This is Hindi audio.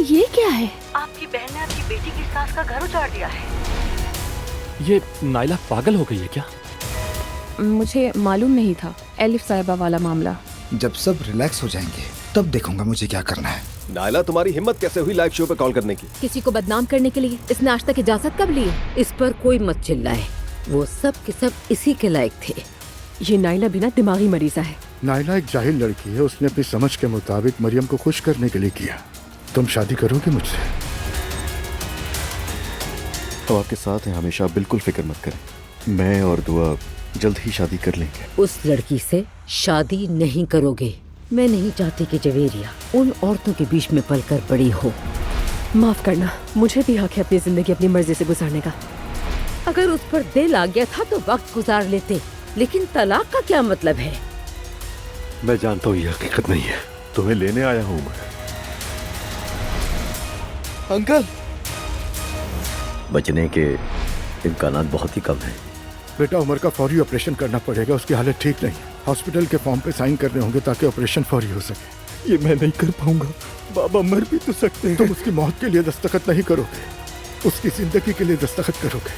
ये क्या है? आपकी बहन ने आपकी बेटी की सास का घर उजाड़ दिया है। ये नाइला पागल हो गई है क्या? मुझे मालूम नहीं था एलिफ साहिबा वाला मामला। जब सब रिलैक्स हो जाएंगे तब देखूंगा मुझे क्या करना है। नाइला, तुम्हारी हिम्मत कैसे हुई लाइव शो पे कॉल करने की? किसी को बदनाम करने के लिए इसने आज तक इजाजत कब ली है? इस पर कोई मत चिल्लाए, वो सब के सब इसी के लायक थे। ये नाइला बिना दिमागी मरीजा है। नाइला एक जाहिल लड़की है, उसने अपनी समझ के मुताबिक मरियम को खुश करने के लिए किया। तुम शादी करोगे मुझसे? तो आपके साथ हैं हमेशा, बिल्कुल फिक्र मत करें। मैं और दुआ जल्द ही शादी कर लेंगे। उस लड़की से शादी नहीं करोगे। मैं नहीं चाहती कि जवेरिया उन औरतों के बीच में पलकर बड़ी हो। माफ करना, मुझे भी हक है अपनी जिंदगी अपनी मर्जी से गुजारने का। अगर उस पर दिल आ गया था तो वक्त गुजार लेते, लेकिन तलाक का क्या मतलब है? मैं जानता हूँ ये हकीकत नहीं है, तुम्हें लेने आया हूँ मैं। अंकल, बचने के इम्कानात बहुत ही कम हैं। बेटा उमर का फौरी ऑपरेशन करना पड़ेगा, उसकी हालत ठीक नहीं है। हॉस्पिटल के फॉर्म पे साइन करने होंगे ताकि ऑपरेशन फौरी हो सके। ये मैं नहीं कर पाऊंगा, बाबा मर भी तो सकते हैं। तुम उसकी मौत के लिए दस्तखत नहीं करोगे, उसकी जिंदगी के लिए दस्तखत करोगे।